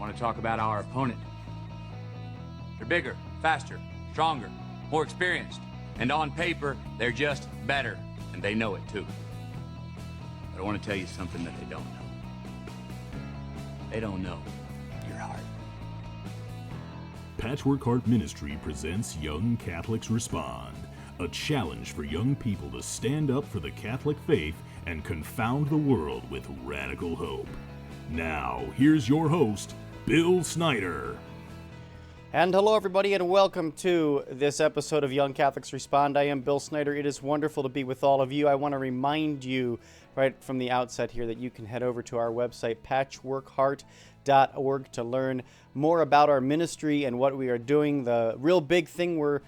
want to talk about our opponent. They're bigger, faster, stronger, more experienced, and on paper, they're just better, and they know it too. But I want to tell you something that they don't know. They don't know your heart. Patchwork Heart Ministry presents Young Catholics Respond, a challenge for young people to stand up for the Catholic faith and confound the world with radical hope. Now, here's your host, Bill Snyder. And hello, everybody, and welcome to this episode of Young Catholics Respond. I am Bill Snyder. It is wonderful to be with all of you. I want to remind you right from the outset here that you can head over to our website, patchworkheart.org, to learn more about our ministry and what we are doing. The real big thing we're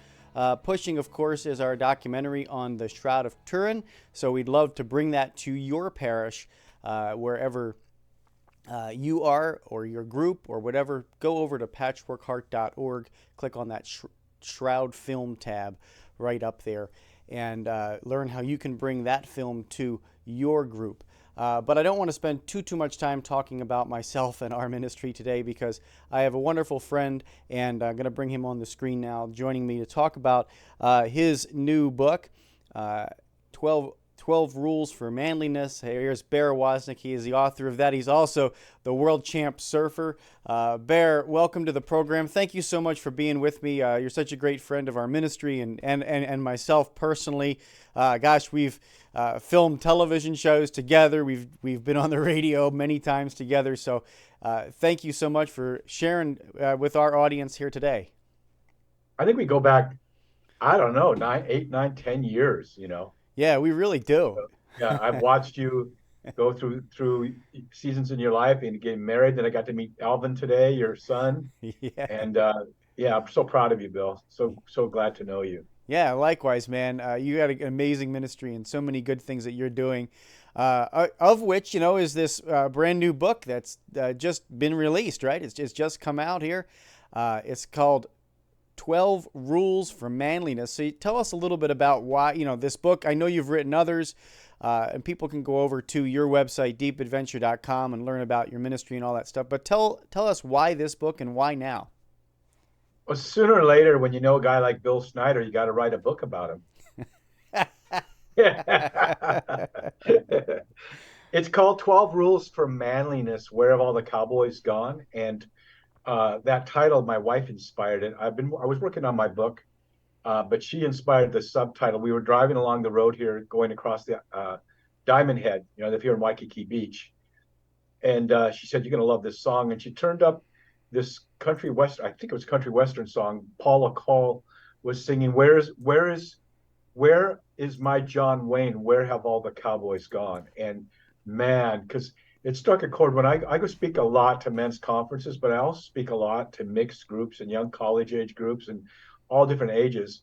pushing, of course, is our documentary on the Shroud of Turin. So we'd love to bring that to your parish, wherever you are, or your group, or whatever. Go over to patchworkheart.org, click on that Shroud Film tab right up there, and learn how you can bring that film to your group. But I don't want to spend too much time talking about myself and our ministry today, because I have a wonderful friend, and I'm going to bring him on the screen now, joining me to talk about his new book, 12 Rules for Manliness. Here's Bear Woznick. He is the author of that. He's also the world champ surfer. Bear, welcome to the program. Thank you so much for being with me. You're such a great friend of our ministry and myself personally. Gosh, we've filmed television shows together. We've been on the radio many times together. So thank you so much for sharing with our audience here today. I think we go back, I don't know, 8, 9, 10 years, you know. Yeah, we really do. So, yeah, I've watched you go through seasons in your life and get married. Then I got to meet Alvin today, your son. Yeah. And yeah, I'm so proud of you, Bill. So glad to know you. Yeah, likewise, man. You got an amazing ministry and so many good things that you're doing, of which, is this brand new book that's just been released, right? It's just come out here. It's called 12 Rules for Manliness. So tell us a little bit about why, this book. I know you've written others, and people can go over to your website, deepadventure.com, and learn about your ministry and all that stuff. But tell us why this book and why now. Well, sooner or later, when you know a guy like Bill Snyder, you got to write a book about him. It's called 12 Rules for Manliness, Where Have All the Cowboys Gone? And that title, my wife inspired it. I was working on my book, but she inspired the subtitle. We were driving along the road here, going across the Diamond Head, if you're in Waikiki Beach. And she said, "You're going to love this song." And she turned up this country western, I think it was country western song. Paula Cole was singing, Where is my John Wayne? Where have all the cowboys gone? And man, because it struck a chord. When I go speak a lot to men's conferences, but I also speak a lot to mixed groups and young college age groups and all different ages.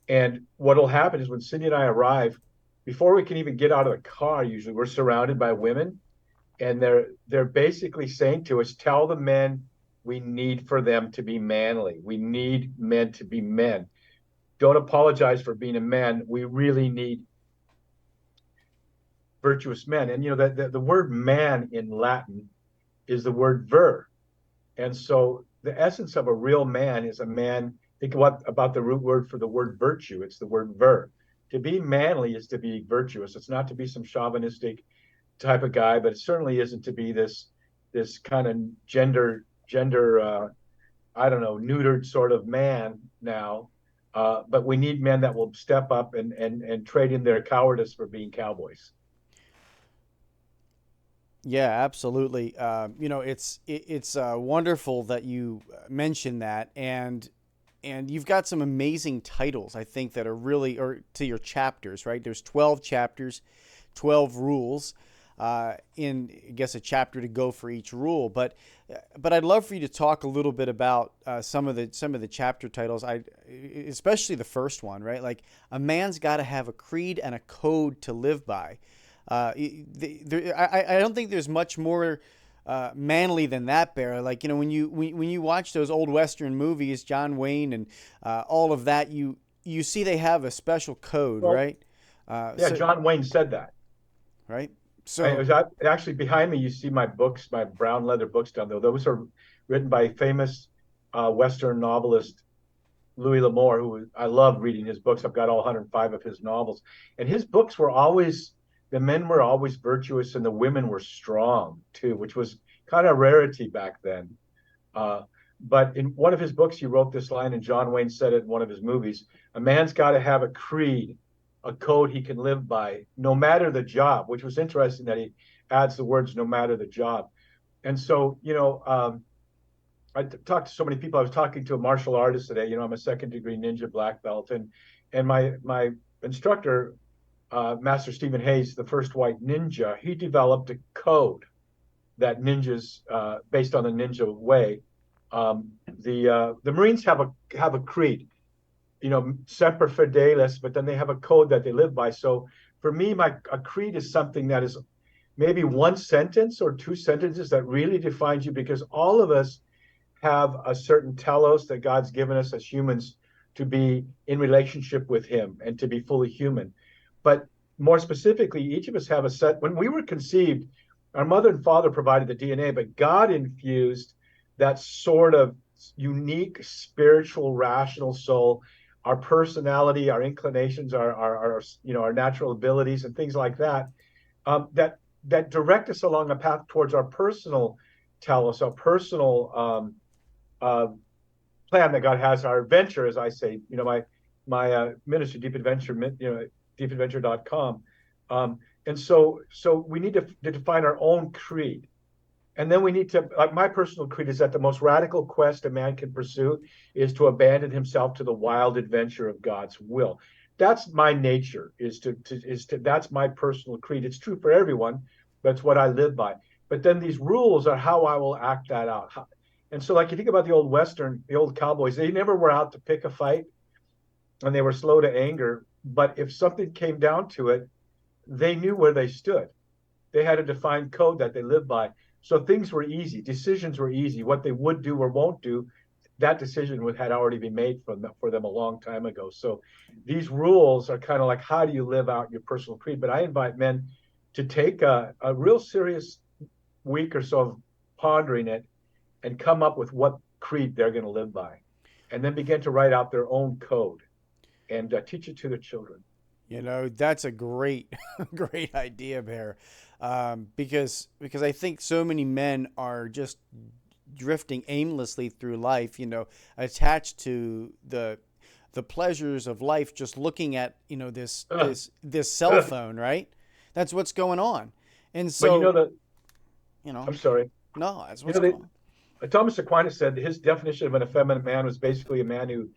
And what will happen is when Cindy and I arrive, before we can even get out of the car, usually we're surrounded by women, and they're basically saying to us, tell the men we need for them to be manly. We need men to be men. Don't apologize for being a man. We really need virtuous men. And the word man in Latin is the word ver. And so the essence of a real man is a man. Think about the root word for the word virtue. It's the word ver. To be manly is to be virtuous. It's not to be some chauvinistic type of guy, but it certainly isn't to be this kind of gender I don't know, neutered sort of man now. But we need men that will step up and trade in their cowardice for being cowboys. Yeah, absolutely. It's wonderful that you mentioned that, and you've got some amazing titles, I think, that are really, or to your chapters, right? There's 12 chapters, 12 rules, in, I guess, a chapter to go for each rule. But I'd love for you to talk a little bit about some of the chapter titles. Especially the first one, right? Like, a man's got to have a creed and a code to live by. I don't think there's much more manly than that, Bear. Like, when you watch those old Western movies, John Wayne and all of that, you see they have a special code, right? Yeah, John Wayne said that. Right. So Actually behind me. You see my books, my brown leather books down there. Those are written by famous Western novelist Louis L'Amour, who I love reading his books. I've got all 105 of his novels, and his books were always the men were always virtuous and the women were strong too, which was kind of a rarity back then. Uh, but in one of his books, he wrote this line, and John Wayne said it in one of his movies: "A man's got to have a creed, a code he can live by, no matter the job." Which was interesting that he adds the words "no matter the job." And so, I talked to so many people. I was talking to a martial artist today. I'm a second degree ninja black belt, and my instructor, Master Stephen Hayes, the first white ninja, he developed a code that ninjas, based on the ninja way. The Marines have a creed, semper fidelis, but then they have a code that they live by. So for me, a creed is something that is maybe one sentence or two sentences that really defines you, because all of us have a certain telos that God's given us as humans to be in relationship with him and to be fully human. But more specifically, each of us have a set. When we were conceived, our mother and father provided the DNA, but God infused that sort of unique spiritual rational soul, our personality, our inclinations, our natural abilities and things like that, that direct us along a path towards our personal telos, our personal plan that God has, our adventure, as I say. My ministry, Deep Adventure, deepadventure.com. And so we need to define our own creed. And then we need to, like, my personal creed is that the most radical quest a man can pursue is to abandon himself to the wild adventure of God's will. That's my nature, that's my personal creed. It's true for everyone, but it's what I live by. But then these rules are how I will act that out. And so, like, you think about the old Western, the old cowboys, they never were out to pick a fight, and they were slow to anger. But if something came down to it, they knew where they stood. They had a defined code that they lived by. So things were easy. Decisions were easy. What they would do or won't do, that decision had already been made for them a long time ago. So these rules are kind of like, how do you live out your personal creed? But I invite men to take a real serious week or so of pondering it and come up with what creed they're going to live by, and then begin to write out their own code and teach it to their children. That's a great, great idea, Bear, because I think so many men are just drifting aimlessly through life, attached to the pleasures of life, just looking at this cell phone, right? That's what's going on, and so I'm sorry. No, that's what's going on. Thomas Aquinas said his definition of an effeminate man was basically a man who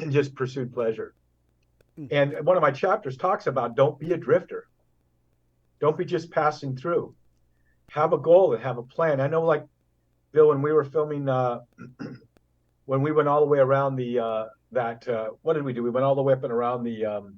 just pursued pleasure. And one of my chapters talks about, don't be a drifter. Don't be just passing through. Have a goal and have a plan. I know, like, Bill, when we were filming, when we went all the way around what did we do? We went all the way up and around the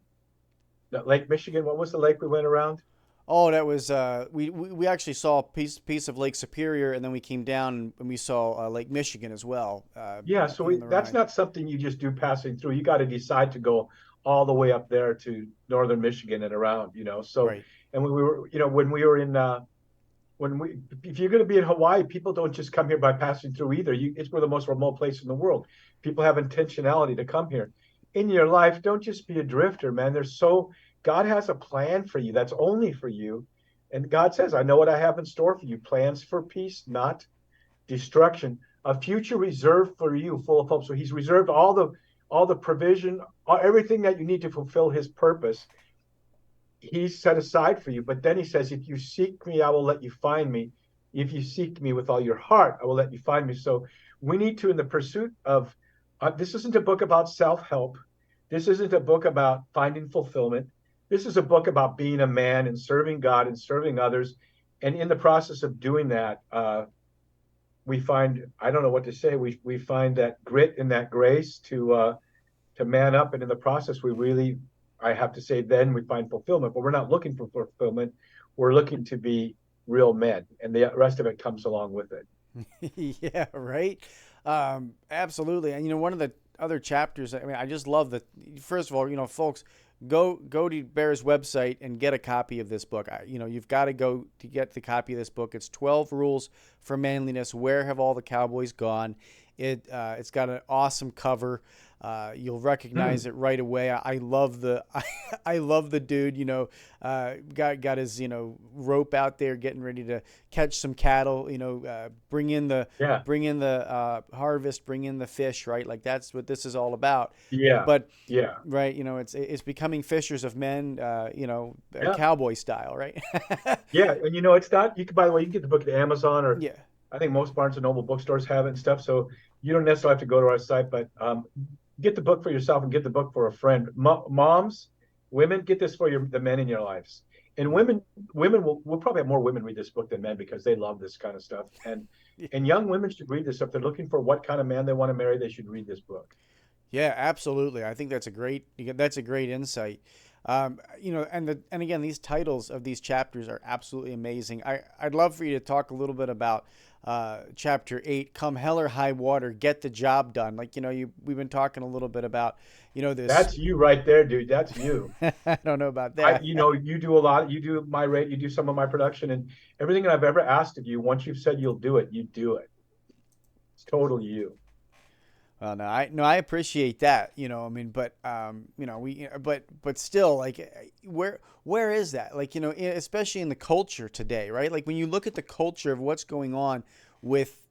Lake Michigan. What was the lake we went around? Oh, that was we actually saw a piece of Lake Superior, and then we came down and we saw Lake Michigan as well. So that's not something you just do passing through. You got to decide to go all the way up there to northern Michigan and around. So right. And when we were, if you're going to be in Hawaii, people don't just come here by passing through either. It's the most remote place in the world. People have intentionality to come here. In your life, don't just be a drifter, man. God has a plan for you that's only for you. And God says, I know what I have in store for you. Plans for peace, not destruction. A future reserved for you, full of hope. So he's reserved all the provision, everything that you need to fulfill his purpose. He's set aside for you. But then he says, if you seek me, I will let you find me. If you seek me with all your heart, I will let you find me. So we need to, in the pursuit of, this isn't a book about self-help. This isn't a book about finding fulfillment. This is a book about being a man and serving God and serving others. And in the process of doing that, we find, I don't know what to say, we find that grit and that grace to man up. And in the process, I have to say, then we find fulfillment. But we're not looking for fulfillment. We're looking to be real men. And the rest of it comes along with it. Yeah, right. Absolutely. And, one of the other chapters, I mean, I just love that. First of all, folks, go to Bear's website and get a copy of this book. You've got to go to get the copy of this book. It's 12 Rules for Manliness. Where have all the cowboys gone? It's got an awesome cover. You'll recognize it right away. I love the I love the dude. Got his rope out there, getting ready to catch some cattle. Bring in the harvest, bring in the fish. Right, like that's what this is all about. Yeah. But Yeah. right, it's becoming fishers of men. Yeah. Cowboy style, right? Yeah, and it's not. You can, by the way, you can get the book at Amazon, or Yeah. I think most Barnes and Noble bookstores have it and stuff. So you don't necessarily have to go to our site, but get the book for yourself and get the book for a friend. Moms, women, get this for the men in your lives. And women will probably have more women read this book than men because they love this kind of stuff. And young women should read this. If they're looking for what kind of man they want to marry, they should read this book. Yeah, absolutely. I think that's a great insight. And again, these titles of these chapters are absolutely amazing. I'd love for you to talk a little bit about chapter 8, Come Hell or High Water, Get the Job Done. We've been talking a little bit about, this. That's you right there, dude. That's you. I don't know about that. You do a lot. You do my rate. You do some of my production, and everything that I've ever asked of you. Once you've said you'll do it, you do it. It's totally you. Well, I appreciate that, but but still, like, where is that? Like, especially in the culture today, right? Like when you look at the culture of what's going on with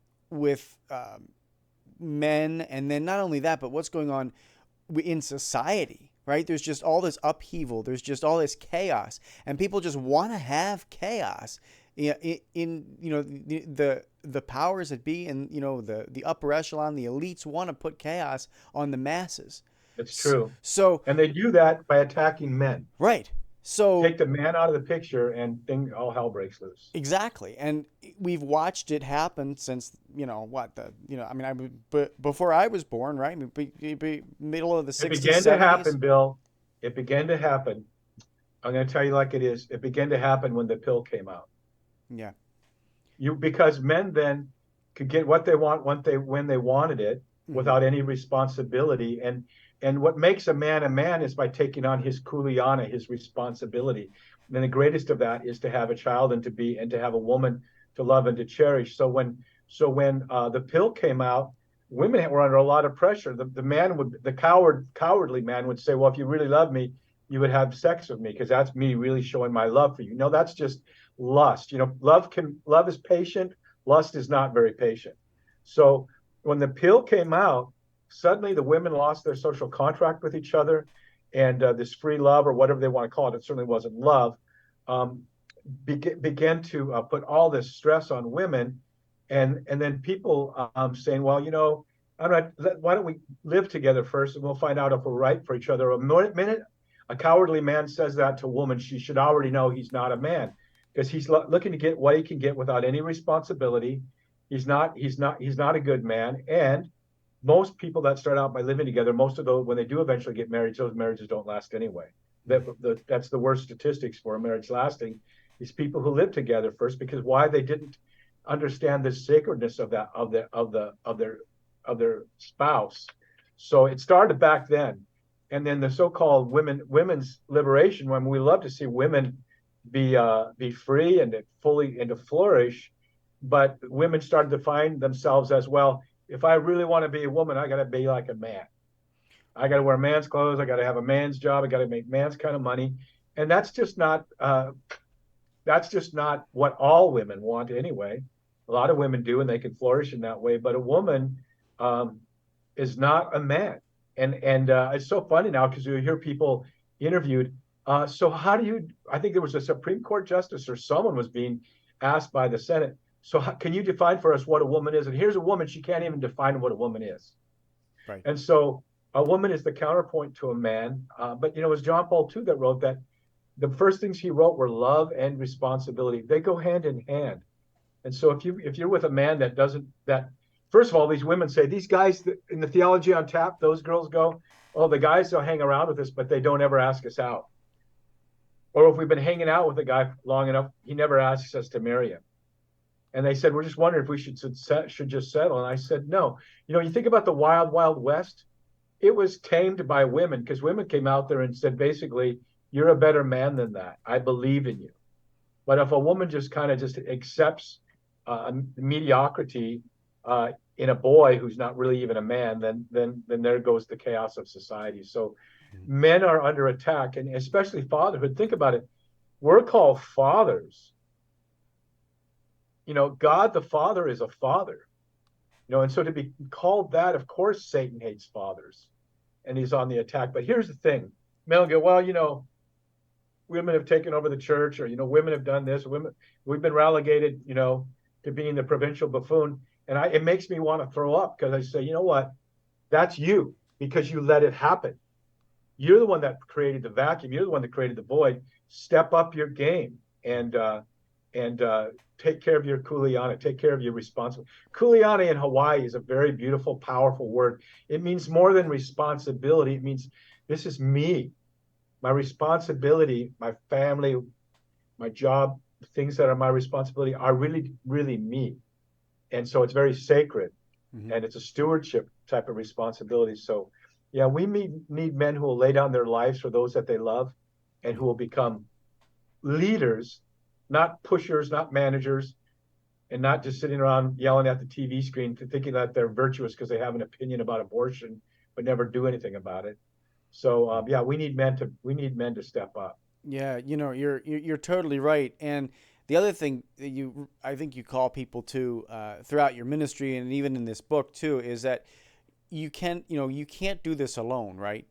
men, and then not only that, but what's going on in society, right? There's just all this upheaval. There's just all this chaos, and people just want to have chaos. The powers that be, and the upper echelon, the elites want to put chaos on the masses. It's true. So, and they do that by attacking men. Right. So take the man out of the picture, and all hell breaks loose. Exactly, and we've watched it happen since before I was born, right? Middle of the 60s. It began to happen, Bill. It began to happen. I'm going to tell you like it is. It began to happen when the pill came out. Yeah. Because men then could get what they want when they wanted it, without any responsibility. And what makes a man is by taking on his kuleana, his responsibility. And then the greatest of that is to have a child and to have a woman to love and to cherish. So when the pill came out, women were under a lot of pressure. The cowardly man would say, well, if you really love me, you would have sex with me, because that's me really showing my love for you. No, that's just lust. Love is patient. Lust is not very patient. So when the pill came out, suddenly the women lost their social contract with each other, and this free love, or whatever they want to call it, it certainly wasn't love, began to put all this stress on women, and then people saying, well, why don't we live together first, and we'll find out if we're right for each other. A minute a cowardly man says that to a woman, she should already know he's not a man, because he's looking to get what he can get without any responsibility. He's not a good man. And most people that start out by living together, most of those, when they do eventually get married, those marriages don't last anyway. That's the worst statistics for a marriage lasting, is people who live together first, because why? They didn't understand the sacredness of their spouse. So it started back then. And then the so-called women's liberation, when we love to see women be free and to flourish, but women started to find themselves as, well, if I really want to be a woman, I got to be like a man. I got to wear man's clothes. I got to have a man's job. I got to make man's kind of money. And that's just not what all women want anyway. A lot of women do, and they can flourish in that way. But a woman is not a man. And it's so funny now, because you hear people interviewed. So how do you? I think there was a Supreme Court justice or someone was being asked by the Senate. So can you define for us what a woman is? And here's a woman, she can't even define what a woman is. Right. And so a woman is the counterpoint to a man. But it was John Paul II that wrote that. The first things he wrote were love and responsibility. They go hand in hand. And so if you're with a man that first of all, these women say, these guys in the Theology on Tap, those girls go, oh, the guys will hang around with us, but they don't ever ask us out. Or if we've been hanging out with a guy long enough, he never asks us to marry him. And they said, we're just wondering if we should just settle. And I said, no. You think about the Wild Wild West. it was tamed by women, because women came out there and said, basically, you're a better man than that. I believe in you. But if a woman just kind of just accepts mediocrity in a boy who's not really even a man, then there goes the chaos of society. So men are under attack, and especially fatherhood. Think about it. We're called fathers. God the Father is a father. And so to be called that, of course, Satan hates fathers, and he's on the attack. But here's the thing: men will go, well, women have taken over the church, or women have done this. We've been relegated, to being the provincial buffoon, and it makes me want to throw up, because I say, you know what? That's you, because you let it happen. You're the one that created the vacuum. You're the one that created the void. Step up your game and take care of your kuleana. Take care of your responsibility. Kuleana in Hawaii is a very beautiful, powerful word. It means more than responsibility. It means this is me. My responsibility, my family, my job, things that are my responsibility are really, really me. And so it's very sacred, and it's a stewardship type of responsibility. So, yeah, we need men who will lay down their lives for those that they love, and who will become leaders, not pushers, not managers, and not just sitting around yelling at the TV screen thinking that they're virtuous because they have an opinion about abortion but never do anything about it. So yeah, we need men to step up. Yeah, you're totally right. And the other thing that I think you call people to throughout your ministry, and even in this book too, is that you can't do this alone, right?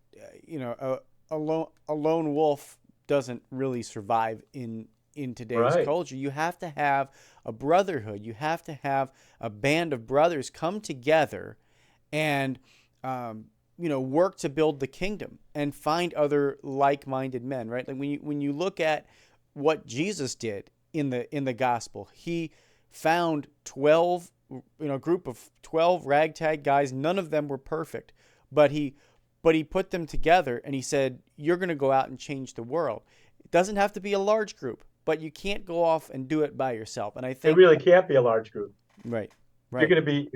A lone wolf doesn't really survive in today's Right. culture. You have to have a brotherhood. You have to have a band of brothers come together and work to build the kingdom and find other like-minded men, right? Like when you look at what Jesus did in the gospel, he found 12, group of 12 ragtag guys. None of them were perfect, but he put them together and he said, you're going to go out and change the world. It doesn't have to be a large group, but you can't go off and do it by yourself. And I It think really can't be a large group. right. You're going to be,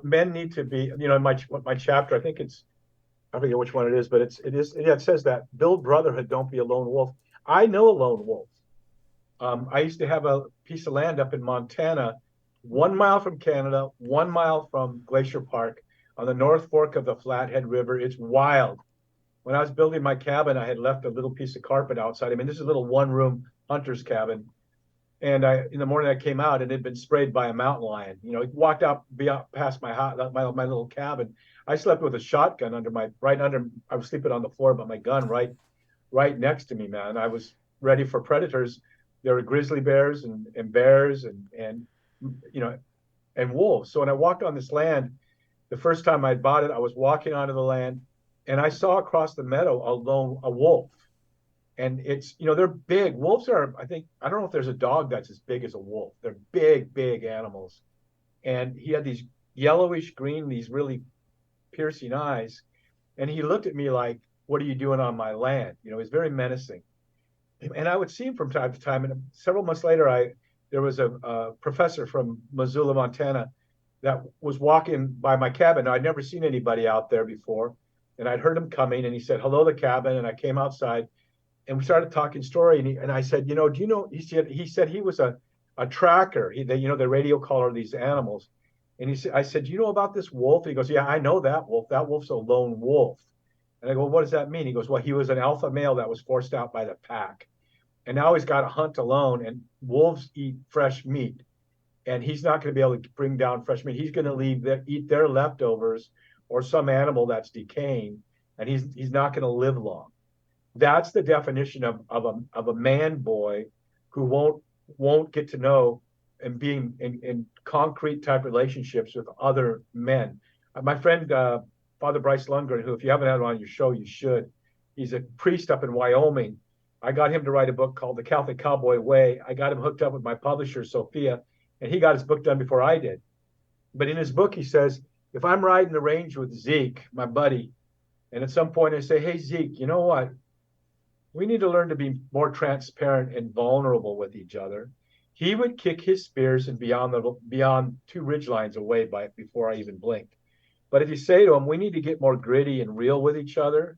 men need to be, in my chapter, I forget which one it is, but it says that build brotherhood, don't be a lone wolf. I know a lone wolf. I used to have a piece of land up in Montana, 1 mile from Canada, 1 mile from Glacier Park, on the North Fork of the Flathead River. It's wild. When I was building my cabin, I had left a little piece of carpet outside. I mean, this is a little one-room hunter's cabin. And in the morning I came out, and it had been sprayed by a mountain lion. He walked out past my house, my little cabin. I slept with a shotgun I was sleeping on the floor, but my gun right next to me, man. I was ready for predators. There were grizzly bears and bears and wolves. So when I walked on this land, the first time I bought it, I was walking onto the land, and I saw across the meadow a wolf. And it's, they're big. Wolves are, I don't know if there's a dog that's as big as a wolf. They're big, big animals. And he had these yellowish green, these really piercing eyes. And he looked at me like, what are you doing on my land? He's very menacing. And I would see him from time to time. And several months later, there was a professor from Missoula, Montana, that was walking by my cabin. Now, I'd never seen anybody out there before. And I'd heard him coming, and he said, hello, the cabin. And I came outside, and we started talking story. And I said, do you know, he said he was a tracker. The radio caller these animals. And I said, do you know about this wolf? He goes, yeah, I know that wolf. That wolf's a lone wolf. And I go, what does that mean? He goes, well, he was an alpha male that was forced out by the pack. And now he's got to hunt alone, and wolves eat fresh meat. And he's not going to be able to bring down fresh meat. He's going to eat their leftovers or some animal that's decaying, and he's not going to live long. That's the definition of a man boy who won't get to know and being in concrete type relationships with other men. My friend Father Bryce Lundgren, who, if you haven't had him on your show, you should. He's a priest up in Wyoming. I got him to write a book called The Catholic Cowboy Way. I got him hooked up with my publisher, Sophia, and he got his book done before I did. But in his book, he says, if I'm riding the range with Zeke, my buddy, and at some point I say, hey, Zeke, you know what? We need to learn to be more transparent and vulnerable with each other. He would kick his spears and beyond 2 ridge lines away before I even blinked. But if you say to them, we need to get more gritty and real with each other,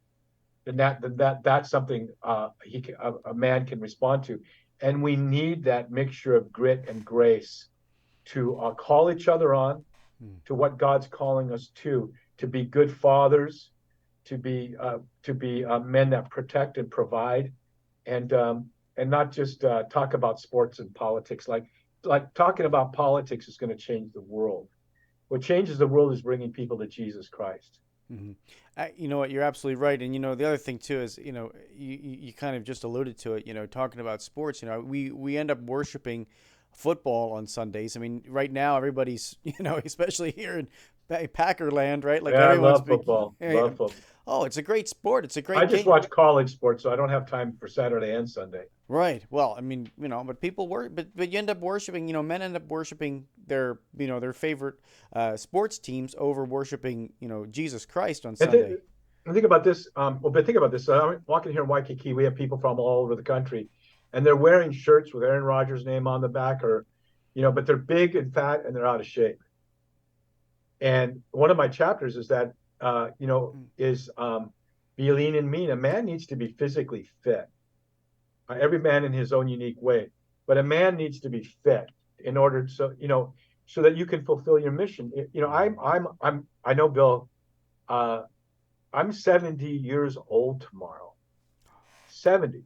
that's something a man can respond to. And we need that mixture of grit and grace to call each other on to what God's calling us to be good fathers, to be men that protect and provide, and not just talk about sports and politics. Like talking about politics is going to change the world. What changes the world is bringing people to Jesus Christ. Mm-hmm. You know what? You're absolutely right. And the other thing too is you kind of just alluded to it. Talking about sports. We end up worshiping football on Sundays. I mean, right now everybody's especially here in Packer land, right? Like Yeah, I everyone's love football. Love football. Oh, it's a great sport. It's a great I just game. watch college sports, so I don't have time for Saturday and Sunday. Right. Well, I mean, but people but you end up worshiping, men end up worshiping their favorite sports teams over worshiping, Jesus Christ on Sunday. Think about this. But think about this. I'm walking here in Waikiki. We have people from all over the country, and they're wearing shirts with Aaron Rodgers' name on the back, but they're big and fat and they're out of shape. And one of my chapters is that, be lean and mean. A man needs to be physically fit. Every man in his own unique way, but a man needs to be fit in order so that you can fulfill your mission. I know, Bill. I'm 70 years old tomorrow. 70,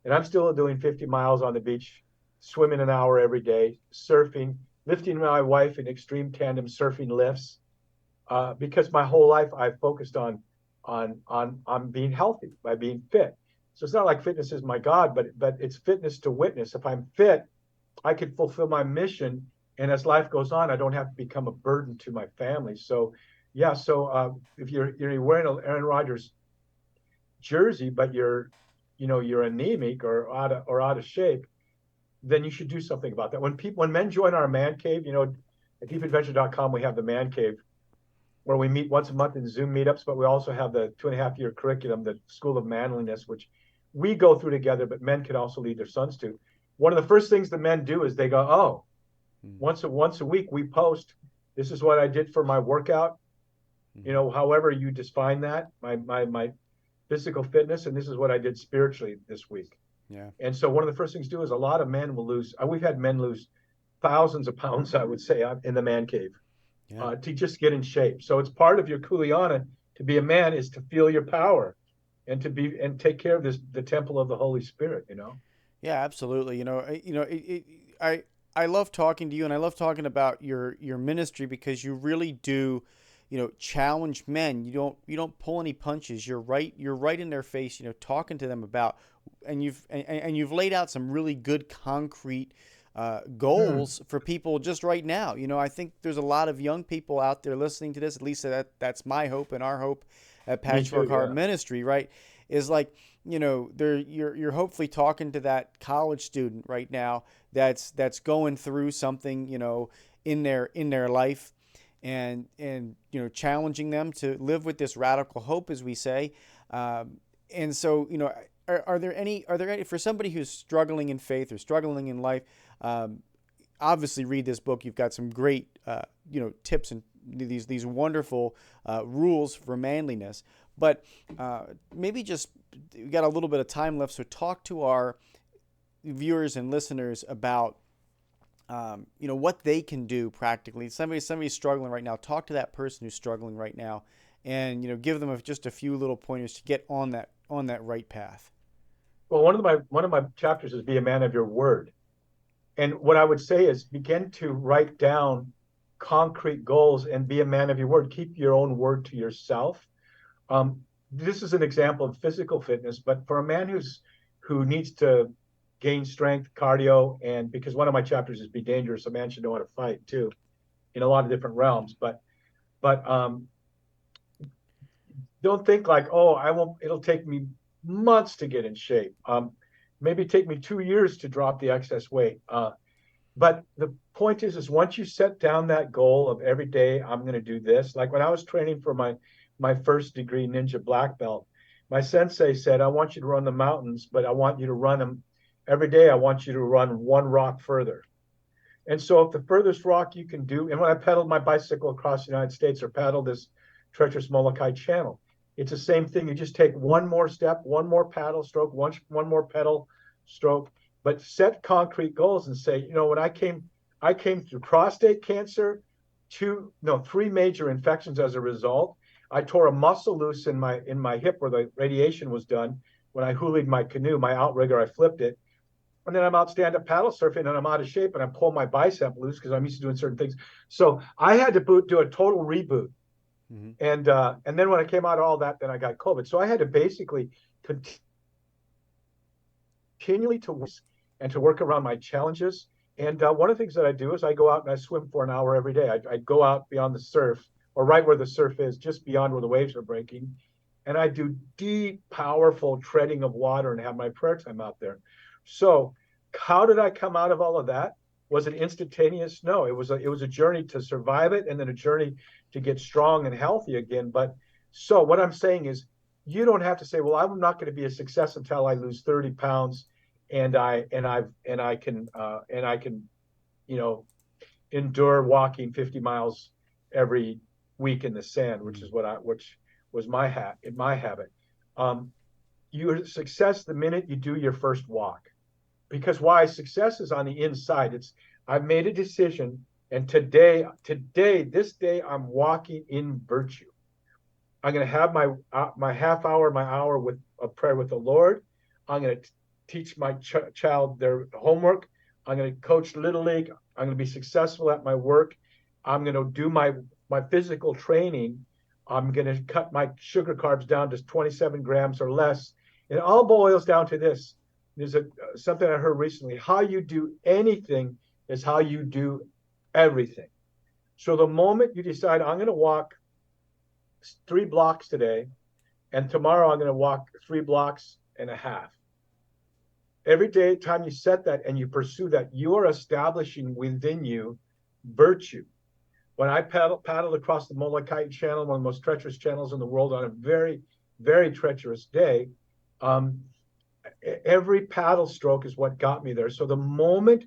and I'm still doing 50 miles on the beach, swimming an hour every day, surfing, lifting my wife in extreme tandem surfing lifts, because my whole life I've focused on being healthy, by being fit. So it's not like fitness is my God, but it's fitness to witness. If I'm fit, I can fulfill my mission, and as life goes on, I don't have to become a burden to my family. So, yeah. So if you're wearing an Aaron Rodgers jersey, but you're anemic or out of shape, then you should do something about that. When men join our man cave, at deepadventure.com, we have the man cave, where we meet once a month in Zoom meetups, but we also have the 2.5-year curriculum, the School of Manliness, which we go through together, but men can also lead their sons to. One of the first things the men do is they go, once a week we post, this is what I did for my workout, however you define that, my physical fitness, and this is what I did spiritually this week. Yeah. And so one of the first things to do is a lot of men will lose. We've had men lose thousands of pounds, I would say, in the man cave. Yeah. To just get in shape. So it's part of your kuleana to be a man is to feel your power and and take care of the temple of the Holy Spirit, Yeah, absolutely. I love talking to you, and I love talking about your ministry, because you really do, challenge men. You don't pull any punches. You're right in their face, talking to them about, and you've laid out some really good concrete goals for people just right now. I think there's a lot of young people out there listening to this. At least that's my hope and our hope at Patchwork Heart Ministry, right? Is like, you're hopefully talking to that college student right now that's going through something, in their life, and challenging them to live with this radical hope, as we say. And so, are there any for somebody who's struggling in faith or struggling in life? Obviously, read this book. You've got some great tips and these wonderful rules for manliness. But maybe we got a little bit of time left, so talk to our viewers and listeners about what they can do practically. Somebody's struggling right now. Talk to that person who's struggling right now, and give them just a few little pointers to get on that right path. Well, one of my chapters is be a man of your word. And what I would say is begin to write down concrete goals and be a man of your word. Keep your own word to yourself. This is an example of physical fitness, but for a man who needs to gain strength, cardio, and because one of my chapters is be dangerous, a man should know how to fight too, in a lot of different realms. But don't think like, it'll take me months to get in shape. Maybe take me 2 years to drop the excess weight. But the point is once you set down that goal of every day, I'm going to do this. Like when I was training for my first degree ninja black belt, my sensei said, I want you to run the mountains, but I want you to run them every day. I want you to run one rock further. And so if the furthest rock you can do, and when I pedaled my bicycle across the United States or paddled this treacherous Molokai channel. It's the same thing. You just take one more step, one more paddle stroke, one more pedal stroke, but set concrete goals and say, you know, when I came through prostate cancer, 3 major infections as a result. I tore a muscle loose in my hip where the radiation was done. When I hoolied my canoe, my outrigger, I flipped it. And then I'm out stand-up paddle surfing and I'm out of shape and I pull my bicep loose because I'm used to doing certain things. So I had to do a total reboot. Mm-hmm. And then when I came out of all that, then I got COVID. So I had to basically continually to work around my challenges. And one of the things that I do is I go out and I swim for an hour every day. I go out beyond the surf, or right where the surf is, just beyond where the waves are breaking. And I do deep, powerful treading of water and have my prayer time out there. So how did I come out of all of that? Was it instantaneous? No, it was a journey to survive it, and then a journey to get strong and healthy again. But so what I'm saying is, you don't have to say, well, I'm not going to be a success until I lose 30 pounds and I can you know, endure walking 50 miles every week in the sand, which was my habit. You're a success the minute you do your first walk. Because why? Success is on the inside. I've made a decision, and this day, I'm walking in virtue. I'm going to have my half hour, my hour with a prayer with the Lord. I'm going to teach my child their homework. I'm going to coach Little League. I'm going to be successful at my work. I'm going to do my physical training. I'm going to cut my sugar carbs down to 27 grams or less. It all boils down to this. There's something I heard recently. How you do anything is how you do everything. So the moment you decide, I'm going to walk 3 blocks today, and tomorrow I'm going to walk 3 blocks and a half. Every day, time you set that and you pursue that, you are establishing within you virtue. When I paddled across the Molokai Channel, one of the most treacherous channels in the world, on a very, very treacherous day, every paddle stroke is what got me there. So the moment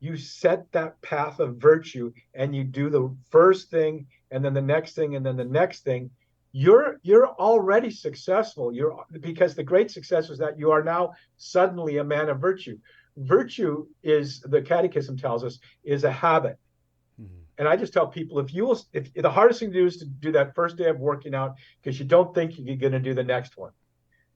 you set that path of virtue and you do the first thing and then the next thing and then the next thing, you're already successful. Because the great success is that you are now suddenly a man of virtue. Virtue is, the Catechism tells us, is a habit. Mm-hmm. And I just tell people, if the hardest thing to do is to do that first day of working out because you don't think you're going to do the next one.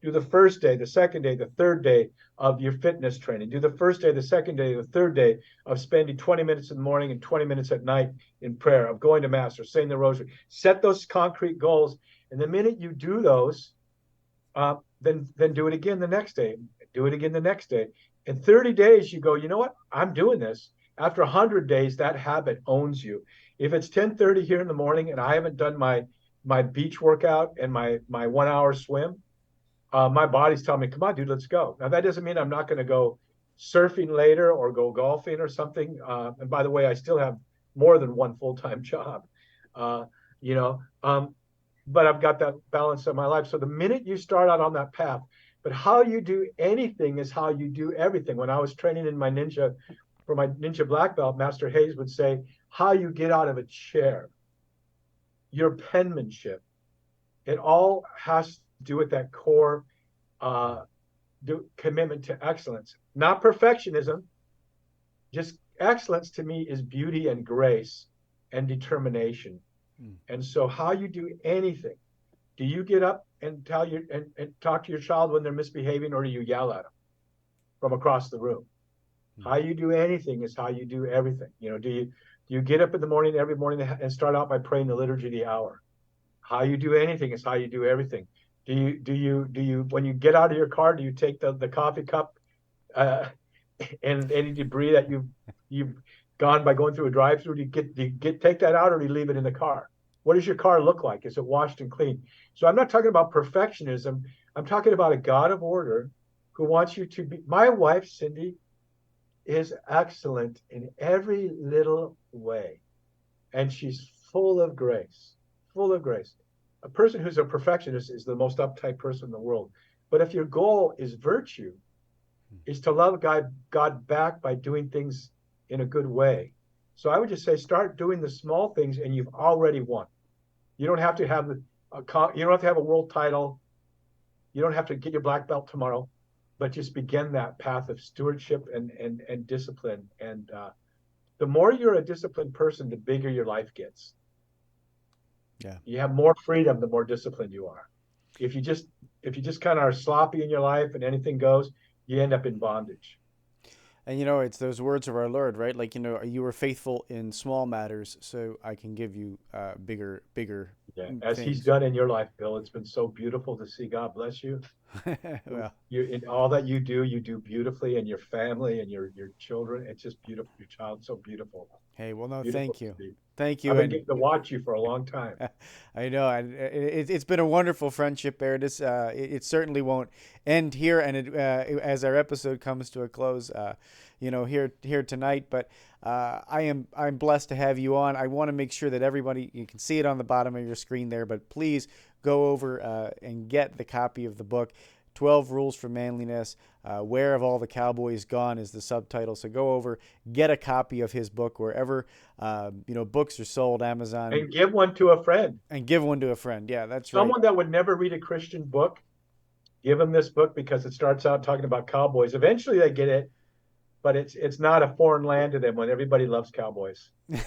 Do the first day, the second day, the third day of your fitness training. Do the first day, the second day, the third day of spending 20 minutes in the morning and 20 minutes at night in prayer, of going to mass or saying the rosary. Set those concrete goals. And the minute you do those, then do it again the next day. Do it again the next day. In 30 days, you go, you know what? I'm doing this. After 100 days, that habit owns you. If it's 10:30 here in the morning and I haven't done my beach workout and my 1 hour swim, my body's telling me, come on, dude, let's go. Now, that doesn't mean I'm not going to go surfing later or go golfing or something. And by the way, I still have more than one full-time job, but I've got that balance in my life. So the minute you start out on that path, but how you do anything is how you do everything. When I was training in my ninja black belt, Master Hayes would say, how you get out of a chair, your penmanship, it all has to do with that core commitment to excellence, not perfectionism. Just excellence to me is beauty and grace and determination. And so how you do anything, do you get up and and talk to your child when they're misbehaving, or do you yell at them from across the room? How you do anything is how you do everything. Do you get up in the morning every morning and start out by praying the liturgy of the hour? How you do anything is how you do everything. Do you when you get out of your car, do you take the coffee cup and any debris that you've gone by going through a drive-through? Do you take that out, or do you leave it in the car? What does your car look like? Is it washed and clean? So I'm not talking about perfectionism. I'm talking about a God of order who wants you to be. My wife, Cindy, is excellent in every little way, and she's full of grace. Full of grace. A person who's a perfectionist is the most uptight person in the world. But if your goal is virtue, is to love God back by doing things in a good way. So I would just say, start doing the small things and you've already won. You don't have to have You don't have to have a world title. You don't have to get your black belt tomorrow, but just begin that path of stewardship and discipline. And the more you're a disciplined person, the bigger your life gets. Yeah. You have more freedom, the more disciplined you are. If you just kind of are sloppy in your life and anything goes, you end up in bondage. And it's those words of our Lord, right? Like, you were faithful in small matters, so I can give you bigger Yeah, as things. He's done in your life, Bill. It's been so beautiful to see. God bless you. Well, You in all that you do beautifully, and your family and your children. It's just beautiful. Your child's so beautiful. hey, well, no, Beautiful thank to you. see. Thank you. I've been And getting to watch you for a long time. I know, and it's been a wonderful friendship, Bear. It certainly won't end here, and as our episode comes to a close, here tonight. But I'm blessed to have you on. I want to make sure that everybody, you can see it on the bottom of your screen there, but please go over and get the copy of the book. 12 Rules for Manliness. Where Have All the Cowboys Gone is the subtitle. So go over, get a copy of his book wherever books are sold, Amazon. And give one to a friend. And give one to a friend. Yeah, that's right. Someone that would never read a Christian book, give them this book because it starts out talking about cowboys. Eventually they get it, but it's not a foreign land to them when everybody loves cowboys. No,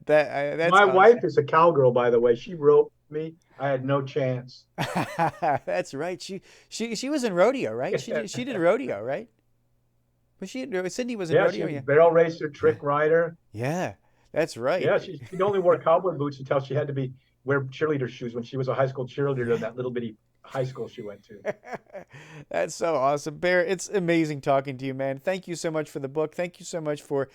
that's My awesome. wife is a cowgirl, by the way. She wrote me. I had no chance. That's right. She was in rodeo, right? She did rodeo, right? Cindy was in rodeo. She was barrel racer, trick rider. Yeah, that's right. Yeah, she only wore cowboy boots until she had to wear cheerleader shoes when she was a high school cheerleader in that little bitty high school she went to. That's so awesome, Bear. It's amazing talking to you, man. Thank you so much for the book. Thank you so much for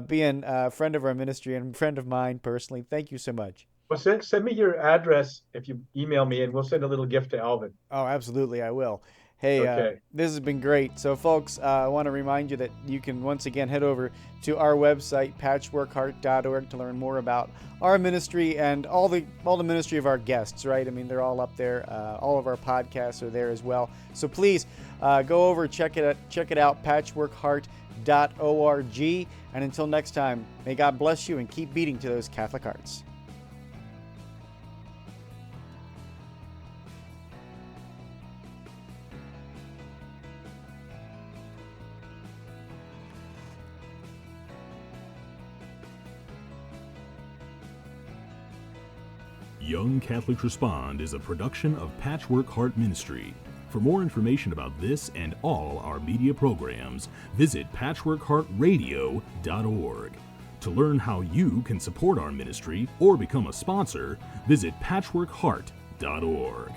being a friend of our ministry and a friend of mine personally. Thank you so much. Well, send me your address if you email me, and we'll send a little gift to Alvin. Oh, absolutely, I will. Hey, okay. This has been great. So, folks, I want to remind you that you can once again head over to our website, patchworkheart.org, to learn more about our ministry and all the ministry of our guests, right? I mean, they're all up there. All of our podcasts are there as well. So please go over, check it out, patchworkheart.org. And until next time, may God bless you and keep beating to those Catholic hearts. Young Catholics Respond is a production of Patchwork Heart Ministry. For more information about this and all our media programs, visit patchworkheartradio.org. To learn how you can support our ministry or become a sponsor, visit patchworkheart.org.